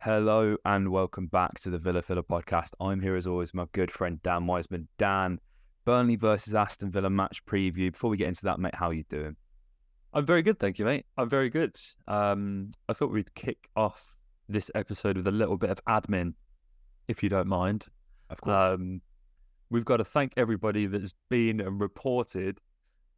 Hello and welcome back to the Villa Filler podcast. I'm here as always, my good friend Dan Wiseman. Dan, Burnley versus Aston Villa match preview. Before we get into that, mate, how are you doing? I'm very good, thank you, mate. I'm very good. I thought we'd kick off this episode with a little bit of admin, if you don't mind. Of course. We've got to thank everybody that's been and reported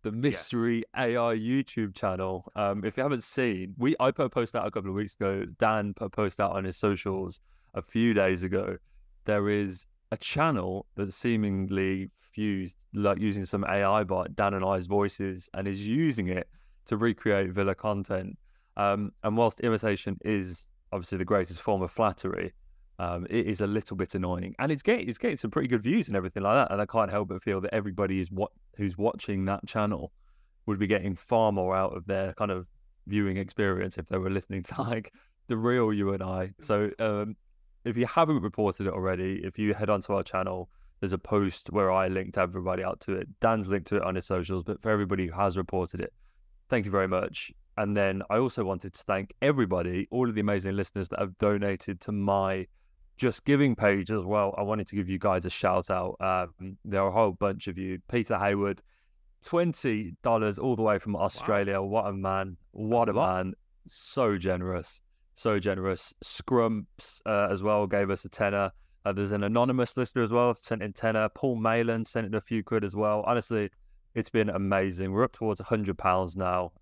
the mystery AI YouTube channel. If you haven't seen, I put a post out a couple of weeks ago. Dan put a post out on his socials a few days ago. There is a channel that's seemingly fused, like using some AI bot, Dan and I's voices, and is using it to recreate Villa content. And whilst imitation is obviously the greatest form of flattery, it is a little bit annoying, and it's getting some pretty good views and everything like that. And I can't help but feel that everybody who's watching that channel would be getting far more out of their kind of viewing experience if they were listening to like the real you and I. So if you haven't reported it already, if you head onto our channel, there's a post where I linked everybody out to it. Dan's linked to it on his socials, but for everybody who has reported it, thank you very much. And then I also wanted to thank everybody, all of the amazing listeners that have donated to my Just Giving page as well. I wanted to give you guys a shout out. There are a whole bunch of you. Peter Hayward, $20 all the way from Australia. Wow. What a man. What a man. So generous. So generous. Scrumps as well gave us a tenner. There's an anonymous listener as well, sent in tenner. Paul Mayland sent in a few quid as well. Honestly, it's been amazing. We're up towards £100 now,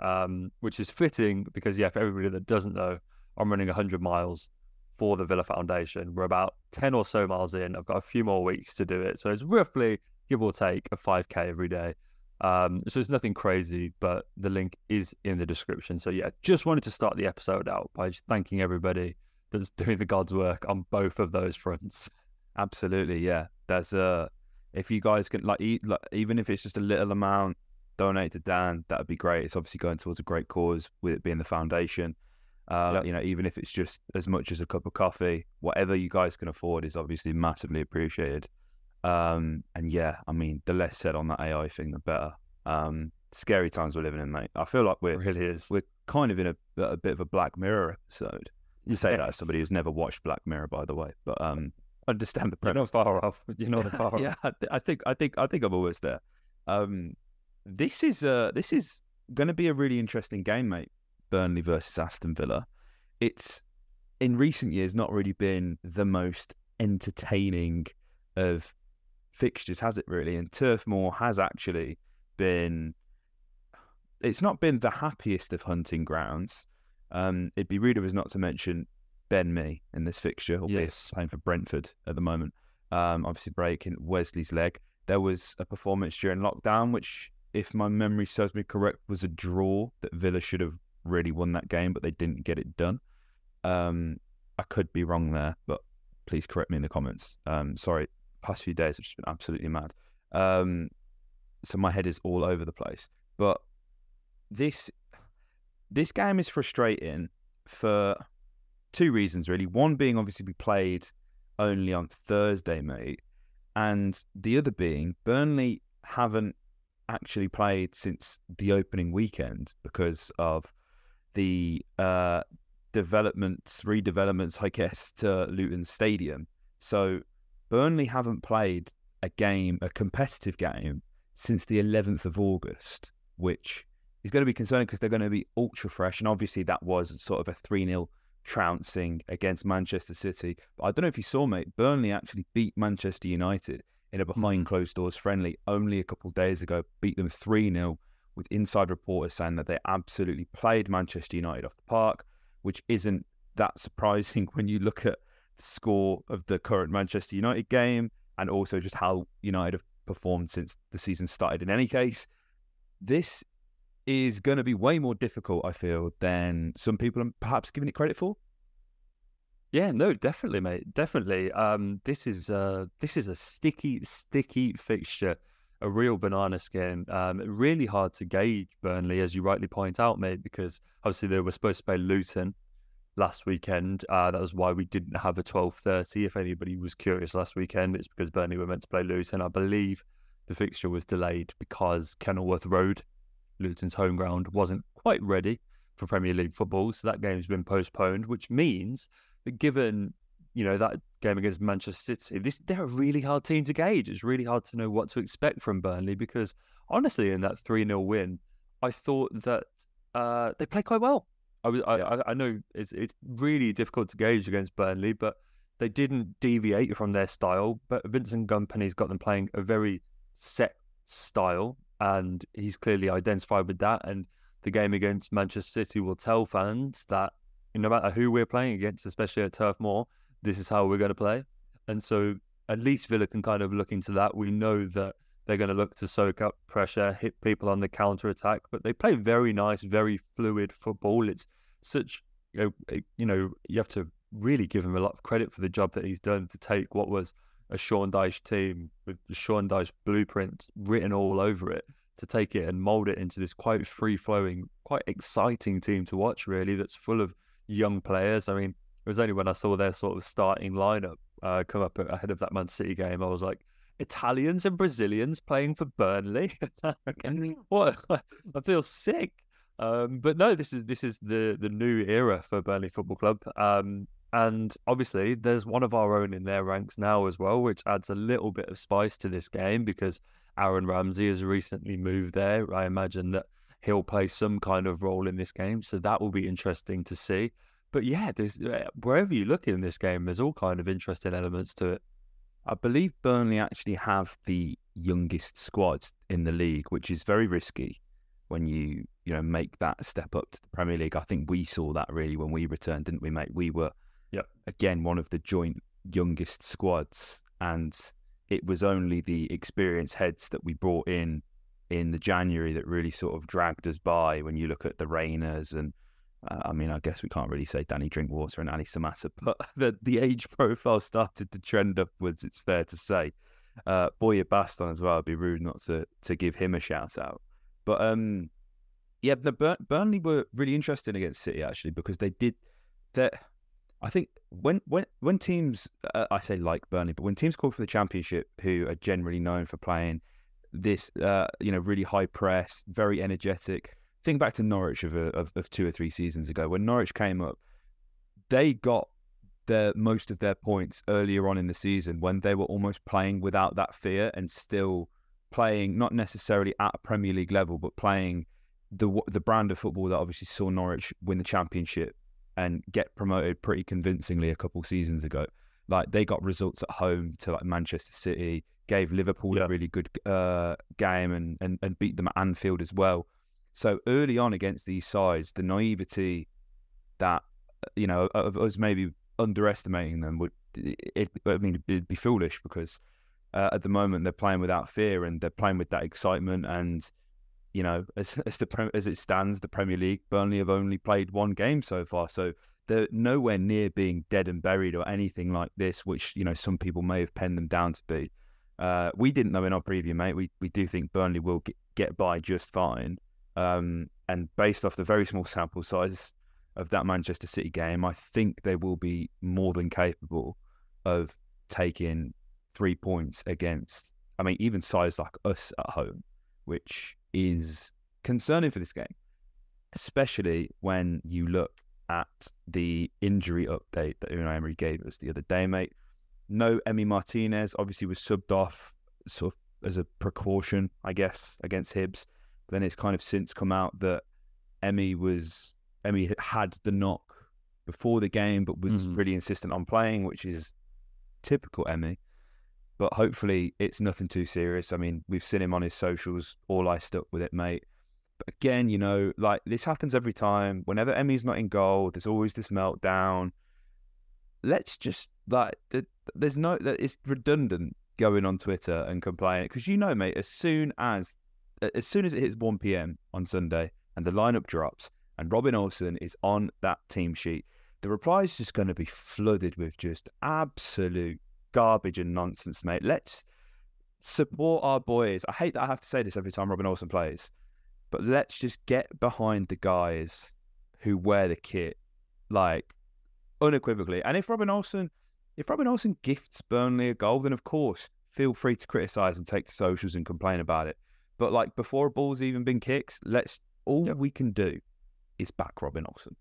which is fitting because, yeah, for everybody that doesn't know, I'm running 100 miles for the Villa Foundation. We're about 10 or so miles in. I've got a few more weeks to do it. So it's roughly, give or take, a 5K every day. So it's nothing crazy, but the link is in the description. So yeah, just wanted to start the episode out by just thanking everybody that's doing the God's work on both of those fronts. Absolutely, yeah. There's if you guys can even if it's just a little amount, donate to Dan, that'd be great. It's obviously going towards a great cause with it being the foundation. Even if it's just as much as a cup of coffee, whatever you guys can afford is obviously massively appreciated. And yeah, I mean, the less said on that AI thing, the better. Scary times we're living in, mate. I feel like It really is. we're kind of in a bit of a Black Mirror episode. You say that as somebody who's never watched Black Mirror, by the way, but understand the premise. You're not far off. You're not far off. Yeah, I think I'm always there. This is going to be a really interesting game, mate. Burnley versus Aston Villa. It's in recent years not really been the most entertaining of fixtures, has it really? And Turf Moor has actually been, it's not been the happiest of hunting grounds. It'd be rude of us not to mention Ben Mee in this fixture, albeit playing for Brentford at the moment. Obviously breaking Wesley's leg. There was a performance during lockdown, which, if my memory serves me correct, was a draw that Villa should have really won that game, but they didn't get it done. I could be wrong there, but please correct me in the comments. Sorry, past few days have just been absolutely mad. So my head is all over the place. But this game is frustrating for two reasons, really. One being, obviously, we played only on Thursday, mate. And the other being, Burnley haven't actually played since the opening weekend because of the redevelopments, I guess, to Luton Stadium. So Burnley haven't played a competitive game, since the 11th of August, which is going to be concerning because they're going to be ultra fresh. And obviously that was sort of a 3-0 trouncing against Manchester City. But I don't know if you saw, mate, Burnley actually beat Manchester United in a behind closed doors friendly only a couple of days ago, beat them 3-0, with inside reporters saying that they absolutely played Manchester United off the park, which isn't that surprising when you look at the score of the current Manchester United game and also just how United have performed since the season started. In any case, this is going to be way more difficult, I feel, than some people are perhaps giving it credit for. Yeah, no, definitely, mate. Definitely. This is a sticky fixture, a real banana skin. Really hard to gauge Burnley, as you rightly point out, mate, because obviously they were supposed to play Luton last weekend. That was why we didn't have a 12:30. If anybody was curious last weekend, it's because Burnley were meant to play Luton. I believe the fixture was delayed because Kenilworth Road, Luton's home ground, wasn't quite ready for Premier League football. So that game's been postponed, which means that given, that game against Manchester City, they're a really hard team to gauge. It's really hard to know what to expect from Burnley because honestly, in that 3-0 win, I thought that they played quite well. I know it's really difficult to gauge against Burnley, but they didn't deviate from their style. But Vincent Kompany's got them playing a very set style, and he's clearly identified with that. And the game against Manchester City will tell fans that no matter who we're playing against, especially at Turf Moor, this is how we're going to play. And so at least Villa can kind of look into that. We know that they're going to look to soak up pressure, hit people on the counter-attack, but they play very nice, very fluid football. It's such, you have to really give him a lot of credit for the job that he's done to take what was a Sean Dyche team with the Sean Dyche blueprint written all over it, to take it and mould it into this quite free-flowing, quite exciting team to watch, really, that's full of young players. I mean, it was only when I saw their sort of starting lineup come up ahead of that Man City game, I was like, Italians and Brazilians playing for Burnley? What? I feel sick. But no, this is the new era for Burnley Football Club. And obviously there's one of our own in their ranks now as well, which adds a little bit of spice to this game because Aaron Ramsey has recently moved there. I imagine that he'll play some kind of role in this game, so that will be interesting to see. But yeah, there's wherever you look in this game, there's all kind of interesting elements to it. I believe Burnley actually have the youngest squad in the league, which is very risky when you make that step up to the Premier League. I think we saw that really when we returned, didn't we, mate? We were, again, one of the joint youngest squads, and it was only the experienced heads that we brought in the January that really sort of dragged us by when you look at the Rainers and I mean, I guess we can't really say Danny Drinkwater and Ali Samata, but the age profile started to trend upwards, it's fair to say. Boye Baston as well, it'd be rude not to give him a shout out. But Burnley were really interesting against City, actually, because they did that. I think when teams, I say like Burnley, but when teams call for the Championship, who are generally known for playing this, really high press, very energetic. Think back to Norwich of 2 or 3 seasons ago. When Norwich came up, they got most of their points earlier on in the season when they were almost playing without that fear and still playing, not necessarily at a Premier League level, but playing the brand of football that obviously saw Norwich win the Championship and get promoted pretty convincingly a couple seasons ago. Like, they got results at home to like Manchester City, gave Liverpool a really good game and beat them at Anfield as well. So early on against these sides, the naivety that, of us maybe underestimating them it'd be foolish because at the moment they're playing without fear and they're playing with that excitement. And, as it stands, the Premier League, Burnley have only played 1 game so far. So they're nowhere near being dead and buried or anything like this, which, some people may have penned them down to be. We didn't know in our preview, mate. We do think Burnley will get by just fine. And based off the very small sample size of that Manchester City game, I think they will be more than capable of taking 3 points against, even sides like us at home, which is concerning for this game, especially when you look at the injury update that Unai Emery gave us the other day, mate. No, Emi Martinez obviously was subbed off sort of as a precaution, I guess, against Hibs. Then it's kind of since come out that Emi had the knock before the game, but was really insistent on playing, which is typical Emi. But hopefully it's nothing too serious. We've seen him on his socials all iced up with it, mate. But again, like this happens every time. Whenever Emi's not in goal, there's always this meltdown. Let's just it's redundant going on Twitter and complaining because mate, as soon as it hits 1 p.m. on Sunday and the lineup drops and Robin Olsen is on that team sheet, the reply is just going to be flooded with just absolute garbage and nonsense, mate. Let's support our boys. I hate that I have to say this every time Robin Olsen plays, but let's just get behind the guys who wear the kit, like, unequivocally. And if Robin Olsen gifts Burnley a goal, then of course feel free to criticise and take to socials and complain about it. But like before a ball's even been kicked, we can do is back Robin Olsen.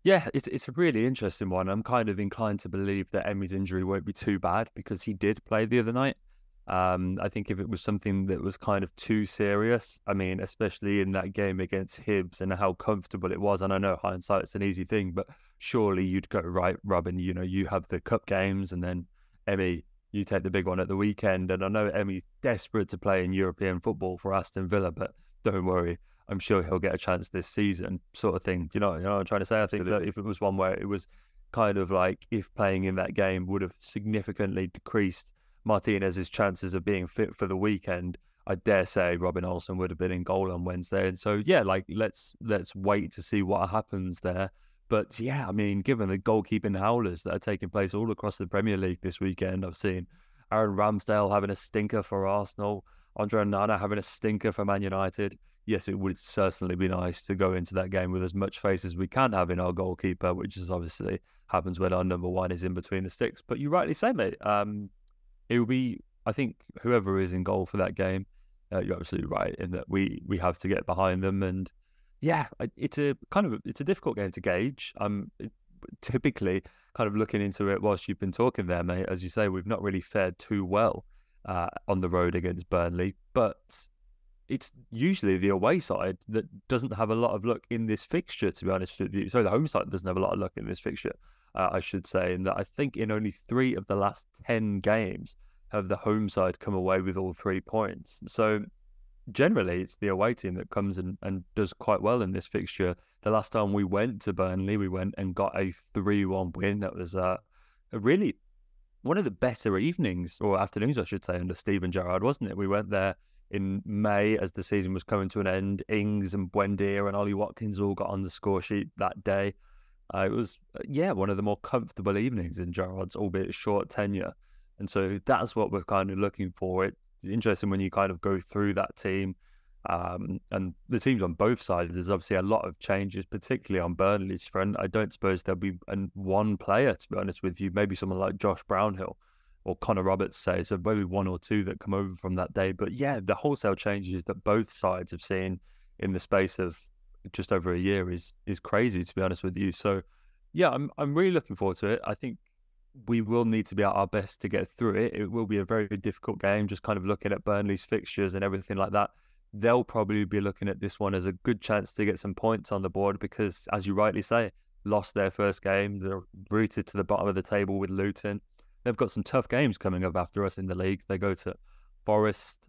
Yeah, it's a really interesting one. I'm kind of inclined to believe that Emmy's injury won't be too bad because he did play the other night. I think if it was something that was kind of too serious, I mean, especially in that game against Hibs and how comfortable it was, and I know hindsight's an easy thing, but surely you'd go, right, Robin, you know, you have the cup games and then Emmy, you take the big one at the weekend. And I know Emmy's desperate to play in European football for Aston Villa, but don't worry, I'm sure he'll get a chance this season, sort of thing. You know what I'm trying to say? I think that if it was one where it was kind of like if playing in that game would have significantly decreased Martinez's chances of being fit for the weekend, I dare say Robin Olsen would have been in goal on Wednesday. And so, yeah, like let's wait to see what happens there. But yeah, I mean, given the goalkeeping howlers that are taking place all across the Premier League this weekend, I've seen Aaron Ramsdale having a stinker for Arsenal, Andre Onana having a stinker for Man United. Yes, it would certainly be nice to go into that game with as much faith as we can have in our goalkeeper, which is obviously happens when our number one is in between the sticks. But you rightly say, mate, it will be, I think, whoever is in goal for that game, you're absolutely right in that we have to get behind them. And yeah, it's a difficult game to gauge. Typically kind of looking into it whilst you've been talking there, mate, as you say, we've not really fared too well on the road against Burnley, but it's usually the away side that doesn't have a lot of luck in this fixture, to be honest with you. So the home side doesn't have a lot of luck in this fixture, I should say. And that I think in only 3 of the last 10 games have the home side come away with all 3 points. So generally, it's the away team that comes and does quite well in this fixture. The last time we went to Burnley, we went and got a 3-1 win. That was a really one of the better evenings, or afternoons, I should say, under Steven Gerrard, wasn't it? We went there in May as the season was coming to an end. Ings and Buendia and Ollie Watkins all got on the score sheet that day. It was, one of the more comfortable evenings in Gerrard's, albeit short tenure. And so that's what we're kind of looking for. It's interesting when you kind of go through that team and the teams on both sides. There's obviously a lot of changes, particularly on Burnley's front. I don't suppose there'll be one player, to be honest with you, maybe someone like Josh Brownhill or Connor Roberts say, so maybe 1 or 2 that come over from that day. But yeah, the wholesale changes that both sides have seen in the space of just over a year is crazy, to be honest with you. So yeah, I'm really looking forward to it. I think we will need to be at our best to get through it. It will be a very difficult game, just kind of looking at Burnley's fixtures and everything like that. They'll probably be looking at this one as a good chance to get some points on the board because, as you rightly say, lost their first game. They're rooted to the bottom of the table with Luton. They've got some tough games coming up after us in the league. They go to Forest,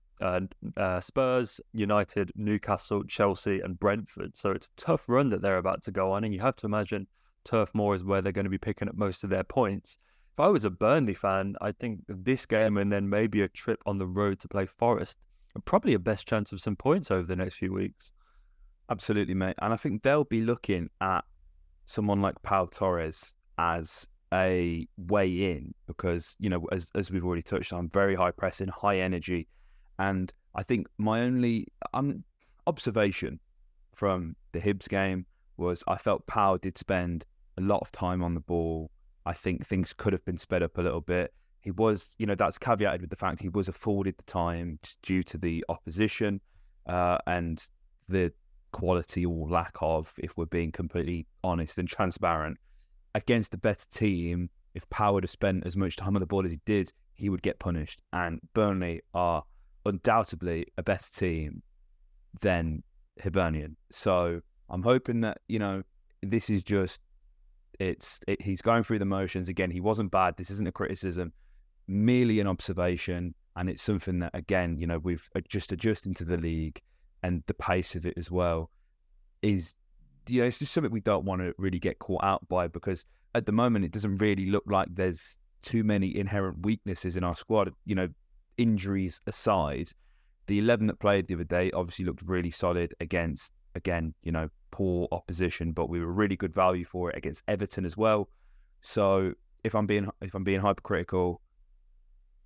Spurs, United, Newcastle, Chelsea and Brentford. So it's a tough run that they're about to go on. And you have to imagine Turf Moor is where they're going to be picking up most of their points. If I was a Burnley fan, I think this game and then maybe a trip on the road to play Forest are probably a best chance of some points over the next few weeks. Absolutely, mate. And I think they'll be looking at someone like Pau Torres as a way in because, you know, as we've already touched on, very high pressing, high energy. And I think my only observation from the Hibs game was I felt Pau did spend a lot of time on the ball. I think things could have been sped up a little bit. He was, you know, that's caveated with the fact he was afforded the time due to the opposition and the quality or lack of, if we're being completely honest and transparent, against a better team. If Pau would have spent as much time on the ball as he did, he would get punished. And Burnley are undoubtedly a better team than Hibernian. So I'm hoping that, you know, this is just, he's going through the motions. Again, he wasn't bad. This isn't a criticism, merely an observation. And it's something that, again, you know, we've just adjusting to the league and the pace of it as well is, you know, it's just something we don't want to really get caught out by because at the moment it doesn't really look like there's too many inherent weaknesses in our squad. You know, injuries aside, the 11 that played the other day obviously looked really solid against, again, you know, poor opposition, but we were really good value for it against Everton as well. So if I'm being hypercritical,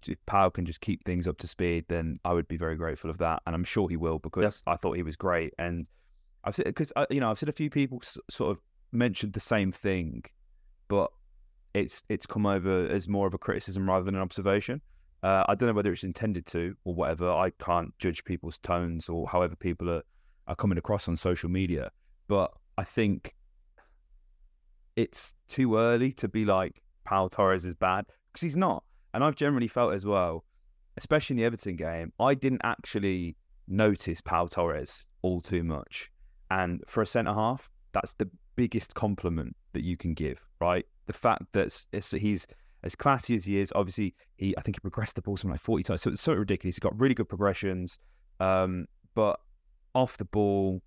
if Pau can just keep things up to speed, then I would be very grateful of that, and I'm sure he will because I thought he was great. And I've seen, because you know, I've seen a few people sort of mentioned the same thing, but it's come over as more of a criticism rather than an observation. I don't know whether it's intended to or whatever. I can't judge people's tones or however people are coming across on social media. but I think it's too early to be like Pau Torres is bad, because he's not. And I've generally felt as well, especially in the Everton game, I didn't actually notice Pau Torres all too much. And for a centre half, that's the biggest compliment that you can give, right? The fact that he's as classy as he is. Obviously, I think he progressed the ball something like 40 times, so it's sort of ridiculous. He's got really good progressions, but off the ball,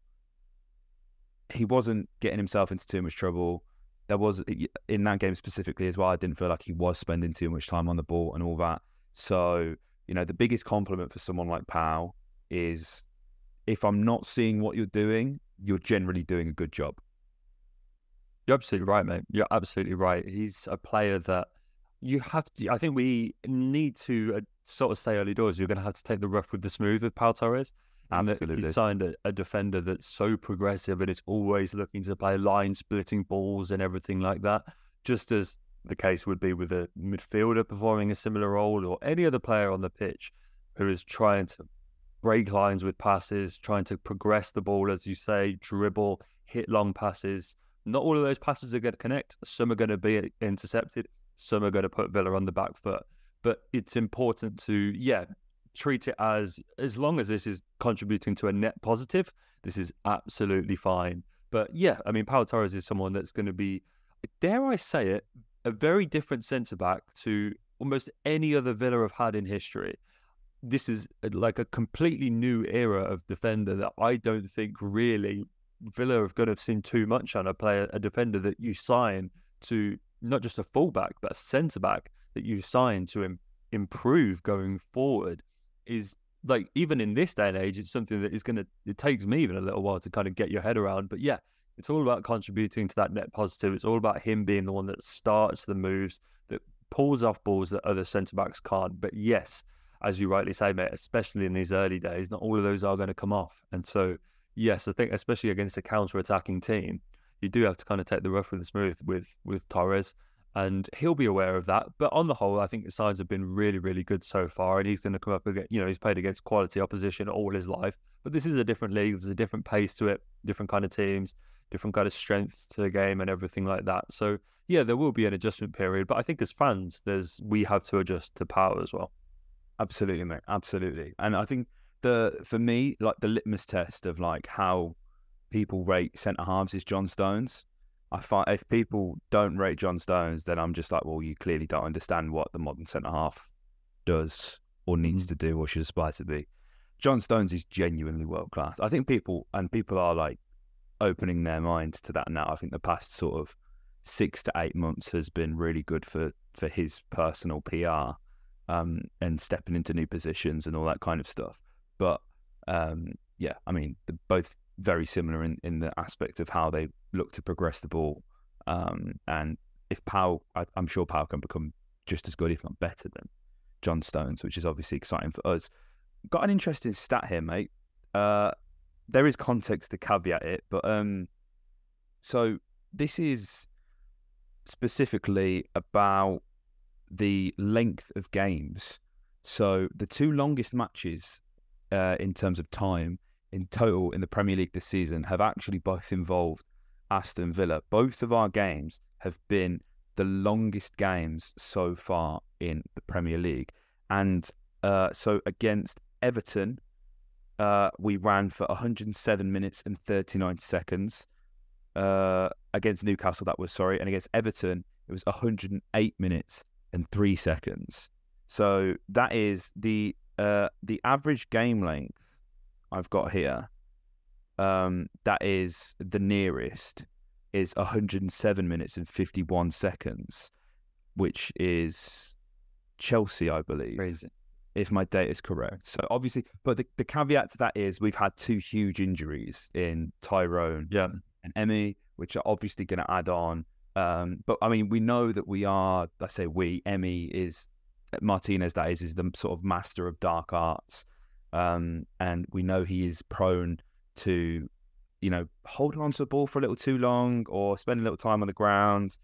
he wasn't getting himself into too much trouble. There was, in that game specifically as well, I didn't feel like he was spending too much time on the ball and all that. So, the biggest compliment for someone like Pau is, if I'm not seeing what you're doing, you're generally doing a good job. You're absolutely right, mate. You're absolutely right. He's a player that you have to, I think we need to sort of say early doors, you're going to have to take the rough with the smooth with Pau Torres. And Absolutely. you signed a defender that's so progressive and is always looking to play line splitting balls and everything like that, just as the case would be with a midfielder performing a similar role, or any other player on the pitch who is trying to break lines with passes, trying to progress the ball, as you say, dribble, hit long passes. Not all of those passes are going to connect. Some are going to be intercepted. Some are going to put Villa on the back foot. But it's important to, treat it as long as this is contributing to a net positive, this is absolutely fine. But I mean, Pau Torres is someone that's going to be, dare I say it, a very different centre-back to almost any other Villa have had in history. This is like a completely new era of defender that I don't think really Villa have going to have seen too much on a defender that you sign to, not just a fullback, but a centre-back that you sign to improve going forward. Is like, even in this day and age, it's something that it takes me even a little while to kind of get your head around. But it's all about contributing to that net positive. It's all about him being the one that starts the moves, that pulls off balls that other centre-backs can't. But yes, as you rightly say, mate, especially in these early days, not all of those are going to come off. And so, yes, I think especially against a counter-attacking team, you do have to kind of take the rough with the smooth with Torres. And he'll be aware of that. But on the whole, I think the sides have been really, really good so far. And he's going to come up against, he's played against quality opposition all his life. But this is a different league. There's a different pace to it, different kind of teams, different kind of strength to the game and everything like that. So, there will be an adjustment period. But I think as fans, we have to adjust to Pau as well. Absolutely, mate. Absolutely. And I think for me, like, the litmus test of like how people rate centre-halves is John Stones. I find if people don't rate John Stones, then I'm just like, well, you clearly don't understand what the modern centre-half does or needs to do or should aspire to be. John Stones is genuinely world-class. I think people are like opening their minds to that now. I think the past sort of 6 to 8 months has been really good for his personal PR and stepping into new positions and all that kind of stuff. But I mean, they're both very similar in the aspect of how they look to progress the ball. And if Pau, I'm sure Pau can become just as good, if not better, than John Stones, which is obviously exciting for us. Got an interesting stat here, mate. There is context to caveat it, but so this is specifically about the length of games. So the two longest matches in terms of time in total in the Premier League this season have actually both involved Aston Villa. Both of our games have been the longest games so far in the Premier League. And so against Everton, we ran for 107 minutes and 39 seconds. Against Newcastle, and against Everton, it was 108 minutes and 3 seconds. So that is the average game length I've got here. That is the nearest is 107 minutes and 51 seconds, which is Chelsea, I believe. Crazy. If my data is correct. So obviously, but the caveat to that is we've had two huge injuries in Tyrone and Emmy, which are obviously going to add on. But I mean, we know that Emmy is Martinez, that is the sort of master of dark arts. And we know he is prone to, holding on to the ball for a little too long or spending a little time on the ground.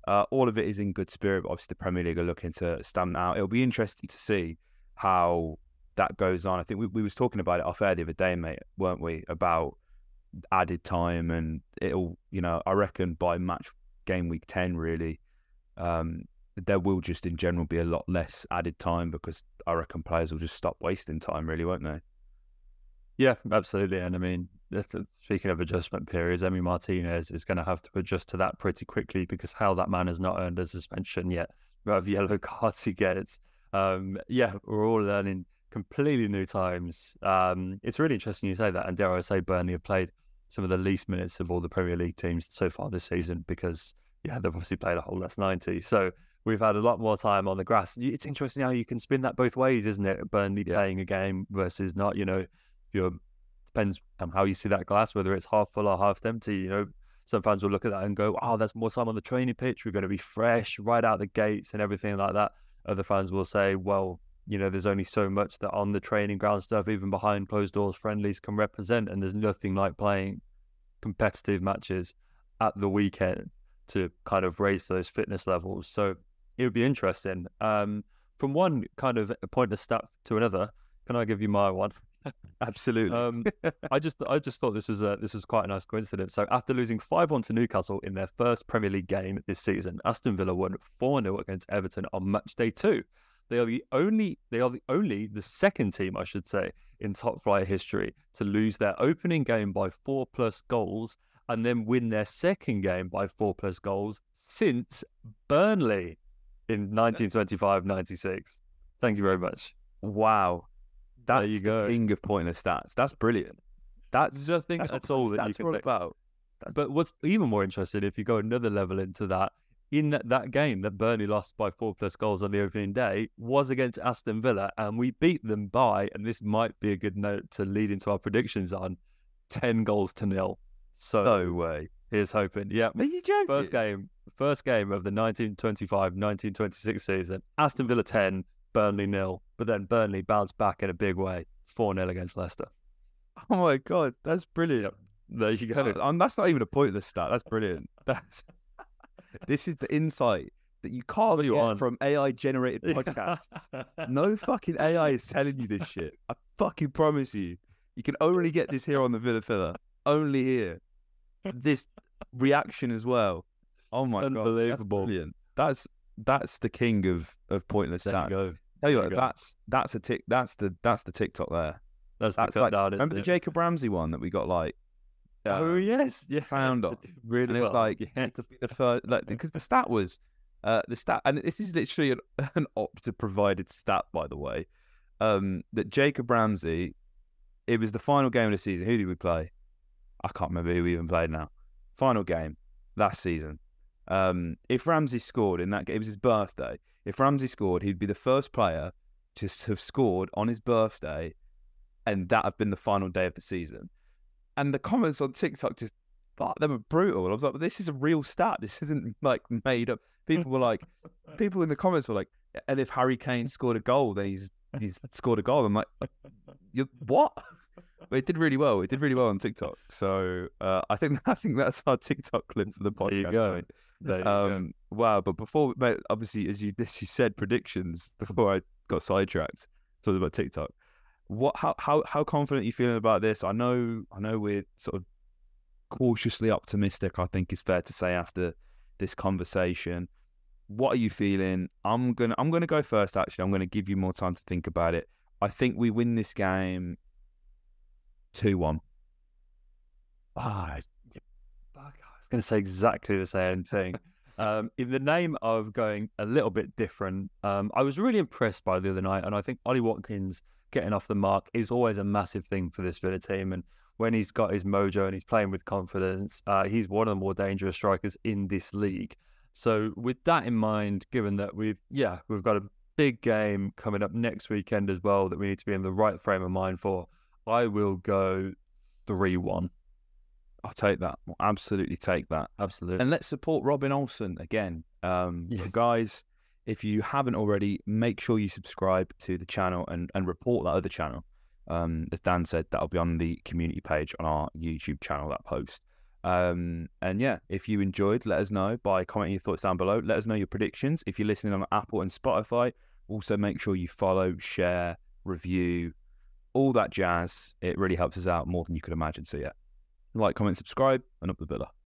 All of it is in good spirit, but obviously the Premier League are looking to stamp out. It'll be interesting to see how that goes on. I think we was talking about it off air the other day, mate, weren't we? About added time, and it'll, I reckon by game week 10, really, there will just in general be a lot less added time, because I reckon players will just stop wasting time, really, won't they? Yeah, absolutely. And I mean, speaking of adjustment periods, Emi Martinez is going to have to adjust to that pretty quickly, because how that man has not earned a suspension yet, amount of yellow cards he gets. Yeah, we're all learning completely new times. It's really interesting you say that, and dare I say, Burnley have played some of the least minutes of all the Premier League teams so far this season, because they've obviously played a whole less 90. So we've had a lot more time on the grass. It's interesting how you can spin that both ways, isn't it? Burnley playing a game versus not. Depends on how you see that glass, whether it's half full or half empty. Some fans will look at that and go, "Oh, that's more time on the training pitch. We're going to be fresh right out the gates and everything like that." Other fans will say, "Well, there's only so much that on the training ground stuff, even behind closed doors, friendlies can represent, and there's nothing like playing competitive matches at the weekend to kind of raise those fitness levels." So it would be interesting. From one kind of pointless stat to another, can I give you my one? Absolutely. I just thought this was quite a nice coincidence. So after losing 5-1 to Newcastle in their first Premier League game this season, Aston Villa won 4-0 against Everton on match day 2. They are the only second team, I should say, in top flight history to lose their opening game by 4+ goals and then win their second game by 4+ goals since Burnley in 1925-96. Thank you very much. Wow. That's you the go. king of pointless stats. That's brilliant. That's all that you can say about. But what's even more interesting, if you go another level into that, in that game that Burnley lost by 4+ goals on the opening day was against Aston Villa, and we beat them by, and this might be a good note to lead into our predictions on, 10-0. So no way. Here's hoping. Yeah. Are you joking? First game of the 1925-1926 season. Aston Villa 10, Burnley 0. But then Burnley bounced back in a big way, 4-0 against Leicester. Oh my God, that's brilliant. Yep. There you go. That's not even a pointless stat. That's brilliant. This is the insight that you can't get from AI-generated podcasts. No fucking AI is telling you this shit. I fucking promise you. You can only get this here on the Villa Filler. Only here. This reaction as well. Oh my God, that's brilliant. That's the king of pointless stats. There you go. Tell you what, that's the TikTok there. That's like, remember the Jacob Ramsey one that we got oh yes, yeah, found on really. And it was to be the first, because the stat was and this is literally an Opta provided stat, by the way. That Jacob Ramsey, it was the final game of the season. Who did we play? I can't remember who we even played now. Final game last season. If Ramsey scored in that game, it was his birthday. If Ramsey scored, he'd be the first player to have scored on his birthday, and that have been the final day of the season. And the comments on TikTok just, they were brutal. I was like, but this is a real stat. This isn't made up. People in the comments were like, and if Harry Kane scored a goal, then he's scored a goal. I'm like, what? But it did really well. It did really well on TikTok. So I think that's our TikTok clip for the podcast. There you go. There you go. Wow. But before, mate, obviously, as you said, predictions before I got sidetracked talking about TikTok. How confident are you feeling about this? I know we're sort of cautiously optimistic, I think is fair to say, after this conversation. What are you feeling? I'm gonna go first, actually. I'm gonna give you more time to think about it. I think we win this game 2-1. I was going to say exactly the same thing. In the name of going a little bit different, I was really impressed by the other night, and I think Ollie Watkins getting off the mark is always a massive thing for this Villa team. And when he's got his mojo and he's playing with confidence, he's one of the more dangerous strikers in this league. So with that in mind, given that we've got a big game coming up next weekend as well that we need to be in the right frame of mind for, I will go 3-1. I'll take that. I'll absolutely take that. Absolutely. And let's support Robin Olsen again. Yes. Guys, if you haven't already, make sure you subscribe to the channel and report that other channel. As Dan said, that'll be on the community page on our YouTube channel, that post. And yeah, if you enjoyed, let us know by commenting your thoughts down below. Let us know your predictions. If you're listening on Apple and Spotify, also make sure you follow, share, review, all that jazz. It really helps us out more than you could imagine. So yeah. Like, comment, subscribe, and up the Villa.